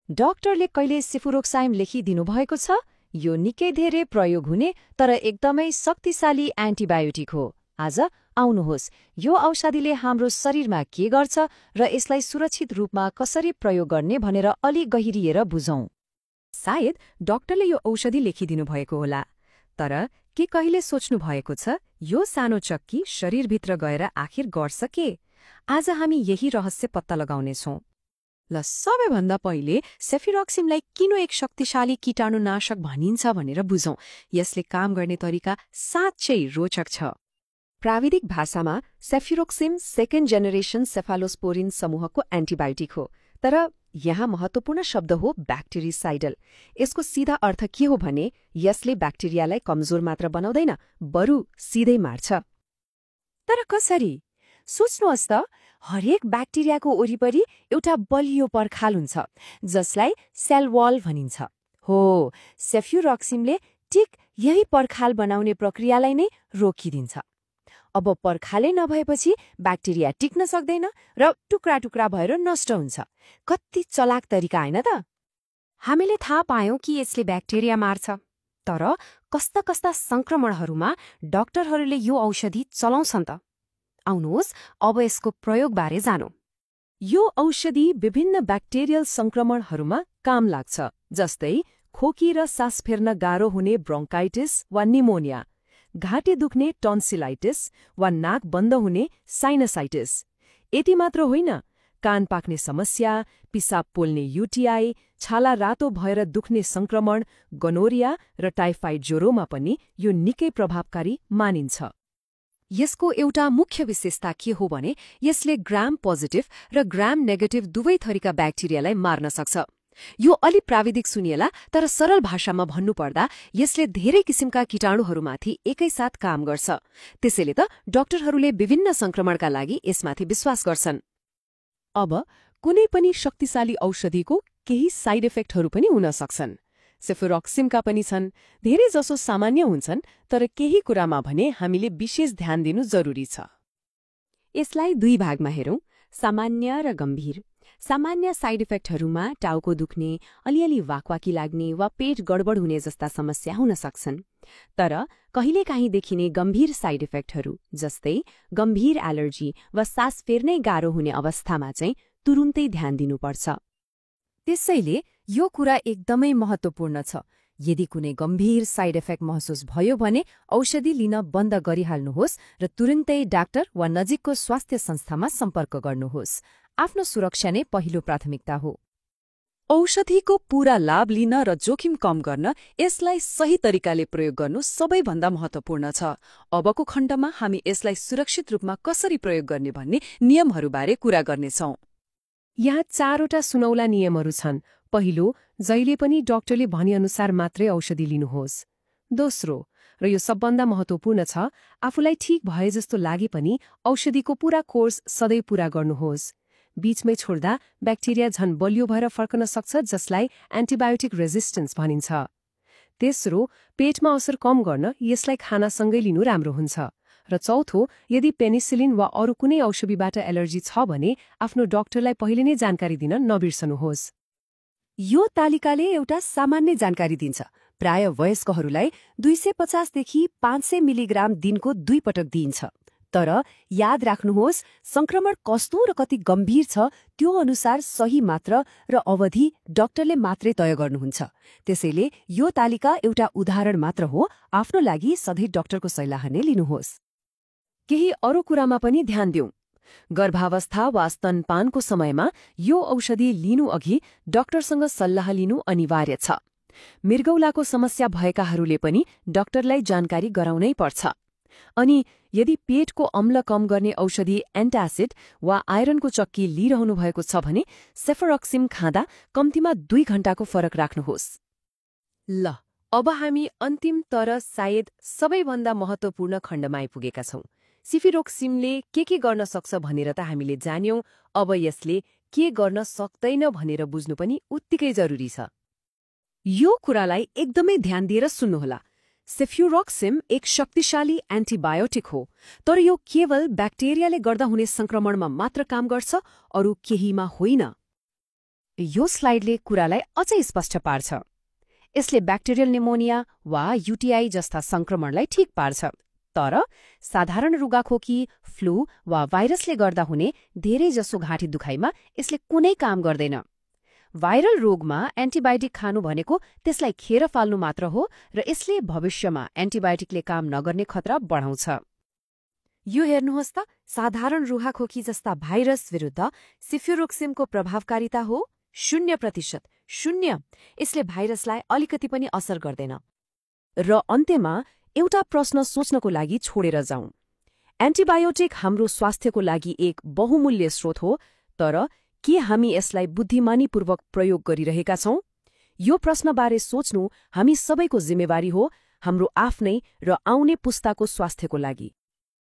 डाक्टरले कहिले सेफुरोक्साइम लेखिदिनु भएको छ? यो निकै धेरै प्रयोग हुने तर एकदमै शक्तिशाली एन्टिबायोटिक हो। आज आउनुहोस्, यो औषधिले हाम्रो शरीरमा के गर्छ र यसलाई सुरक्षित रूपमा कसरी प्रयोग गर्ने भनेर अलि गहिरिएर बुझौं। सायद डाक्टरले यो औषधि लेखिदिनु भएको होला, तर के कहिले सोच्नु भएको छ यो सानो चक्की शरीरभित्र गएर आखिर गर्छ के? आज हामी यही रहस्य पत्ता लगाउनेछौं। ल, सबैभन्दा पहिले सेफिरोक्सिमलाई किन एक शक्तिशाली कीटाणुनाशक भनिन्छ भनेर बुझौं। यसले काम गर्ने तरिका साँच्चै रोचक छ। प्राविधिक भाषामा सेफिरोक्सिम सेकेन्ड जेनेरेसन सेफालोस्पोरिन समूहको एन्टिबायोटिक हो, तर यहाँ महत्त्वपूर्ण शब्द हो ब्याक्टेरिसाइडल। यसको सीधा अर्थ के हो भने यसले ब्याक्टेरियालाई कमजोर मात्र बनाउँदैन, बरु सिधै मार्छ। तर कसरी? सोच्नुहोस् त, हरेक ब्याक्टेरियाको वरिपरि एउटा बलियो पर्खाल हुन्छ जसलाई सेल वाल भनिन्छ। हो, सेफ्युरोक्सिमले ठिक यही पर्खाल बनाउने प्रक्रियालाई नै रोकिदिन्छ। अब पर्खालै नभएपछि ब्याक्टेरिया टिक्न सक्दैन र टुक्रा टुक्रा भएर नष्ट हुन्छ। कति चलाक तरिका होइन त? हामीले थाहा पायौं कि यसले ब्याक्टेरिया मार्छ, तर कस्ता कस्ता संक्रमणहरूमा डाक्टरहरूले यो औषधि चलाउँछन् त? आउनुहोस्, अब यसको प्रयोगबारे जानौं। यो औषधि विभिन्न ब्याक्टेरियल संक्रमणहरूमा काम लाग्छ, जस्तै खोकी र सास फेर्न गाह्रो हुने ब्रोन्काइटिस वा निमोनिया, घाँटी दुख्ने टन्सिलाइटिस वा नाक बन्द हुने साइनसाइटिस। यति मात्र होइन, कान पाक्ने समस्या, पिसाब पोल्ने युटिआई, छाला रातो भएर दुख्ने संक्रमण, गनोरिया र टाइफाइड ज्वरोमा पनि यो निकै प्रभावकारी मानिन्छ। यसको एउटा मुख्य विशेषता के हो भने यसले ग्राम पोजिटिभ र ग्राम नेगेटिभ दुवै थरीका ब्याक्टेरियालाई मार्न सक्छ। यो अलि प्राविधिक सुनिएला, तर सरल भाषामा भन्नुपर्दा यसले धेरै किसिमका कीटाणुहरूमाथि एकैसाथ काम गर्छ। त्यसैले त डाक्टरहरूले विभिन्न संक्रमणका लागि यसमाथि विश्वास गर्छन्। अब कुनै पनि शक्तिशाली औषधिको केही साइड इफेक्टहरू पनि हुन सक्छन्। सेफुरोक्सिमका पनि छन्। धेरै जसो सामान्य हुन्छन्, तर केही कुरामा भने हामीले विशेष ध्यान दिनु जरुरी छ। यसलाई दुई भागमा हेरौं, सामान्य र गम्भीर। सामान्य साइड इफेक्टहरूमा टाउको दुख्ने, अलिअलि वाकवाकी लाग्ने वा पेट गडबड हुने जस्ता समस्या हुन सक्छन्। तर कहिलेकाहीँ देखिने गम्भीर साइड इफेक्टहरू, जस्तै गम्भीर एलर्जी वा सास फेर्नै गाह्रो हुने अवस्थामा चाहिँ तुरुन्तै ध्यान दिनुपर्छ। त्यसैले यो कुरा एकदमै महत्त्वपूर्ण छ। यदि कुनै गम्भीर साइड इफेक्ट महसुस भयो भने औषधि लिन बन्द गरिहाल्नुहोस् र तुरुन्तै डाक्टर वा नजिकको स्वास्थ्य संस्थामा सम्पर्क गर्नुहोस्। आफ्नो सुरक्षा नै पहिलो प्राथमिकता हो। औषधिको पूरा लाभ लिन र जोखिम कम गर्न यसलाई सही तरिकाले प्रयोग गर्नु सबैभन्दा महत्त्वपूर्ण छ। अबको खण्डमा हामी यसलाई सुरक्षित रूपमा कसरी प्रयोग गर्ने भन्ने नियमहरूबारे कुरा गर्नेछौं। यहाँ 4वटा सुनौला नियमहरू छन्। पहिलो, जहिले पनि डाक्टरले भनेअनुसार मात्रै औषधि लिनुहोस्। दोस्रो, र यो सबभन्दा महत्त्वपूर्ण छ, आफूलाई ठिक भए जस्तो लागे पनि औषधिको पूरा कोर्स सधैँ पूरा गर्नुहोस्। बीचमै छोड्दा ब्याक्टेरिया झन् बलियो भएर फर्कन सक्छ, जसलाई एन्टिबायोटिक रेजिस्टेन्स भनिन्छ। तेस्रो, पेटमा असर कम गर्न यसलाई खानासँगै लिनु राम्रो हुन्छ। र चौथो, यदि पेनिसिलिन वा अरू कुनै औषधिबाट एलर्जी छ भने आफ्नो डाक्टरलाई पहिले नै जानकारी दिन नबिर्सनुहोस्। यो तालिकाले एउटा सामान्य जानकारी दिन्छ। प्राय वयस्कहरूलाई 250 देखि 500 मिलिग्राम दिनको 2 पटक दिइन्छ। तर याद राख्नुहोस्, संक्रमण कस्तो र कति गम्भीर छ त्यो अनुसार सही मात्रा र अवधि डाक्टरले मात्रै तय गर्नुहुन्छ। त्यसैले यो तालिका एउटा उदाहरण मात्र हो, आफ्नो लागि सधैँ डाक्टरको सल्लाह नै लिनुहोस्। केही अरू कुरामा पनि ध्यान दिउँ। गर्भावस्था वा स्तनपानको समयमा यो औषधि लिनु अघि डाक्टरसँग सल्लाह लिनु अनिवार्य छ। मृगौलाको समस्या भएकाहरूले पनि डाक्टरलाई जानकारी गराउनै पर्छ। अनि यदि पेटको अम्ल कम गर्ने औषधि एन्टासिड वा आइरनको चक्की लिइरहनु भएको छ भने सेफुरोक्सिम खाँदा कम्तीमा 2 घण्टाको फरक राख्नुहोस्। ल, अब हामी अन्तिम तर सायद सबैभन्दा महत्त्वपूर्ण खण्डमा आइपुगेका छौं। सेफुरोक्सिमले के गर्न सक्छ भनेर त हामीले जान्यौं। अब यसले के गर्न सक्दैन भनेर बुझ्नु पनि उत्तिकै जरुरी छ। यो कुरालाई एकदमै ध्यान दिएर सुन्नुहोला। सेफ्युरोक्सिम एक शक्तिशाली एन्टिबायोटिक हो, तर यो केवल ब्याक्टेरियाले गर्दा हुने संक्रमणमा मात्र काम गर्छ, अरू केहीमा होइन। यो स्लाइडले कुरालाई अझै स्पष्ट पार्छ। यसले ब्याक्टेरियल निमोनिया वा युटिआई जस्ता संक्रमणलाई ठिक पार्छ, तर साधारण रुगाखोकी, फ्लू वा भाइरसले गर्दा हुने धेरैजसो घाँटी दुखाइमा यसले कुनै काम गर्दैन। भाइरल रोगमा एन्टिबायोटिक खानु भनेको त्यसलाई खेर फाल्नु मात्र हो र यसले भविष्यमा एन्टिबायोटिकले काम नगर्ने खतरा बढाउँछ। यो हेर्नुहोस् त, साधारण रुघाखोकी जस्ता भाइरस विरुद्ध सिफ्युरोक्सिमको प्रभावकारिता हो 0%, 0। यसले भाइरसलाई अलिकति पनि असर गर्दैन। र अन्त्यमा एउटा प्रश्न सोच्नको लागि छोडेर जाउँ। एन्टिबायोटिक हाम्रो स्वास्थ्यको लागि एक बहुमूल्य स्रोत हो, तर के हामी यसलाई बुद्धिमानीपूर्वक प्रयोग गरिरहेका छौं? यो प्रश्नबारे सोच्नु हामी सबैको जिम्मेवारी हो, हाम्रो आफ्नै र आउने पुस्ताको स्वास्थ्यको लागि।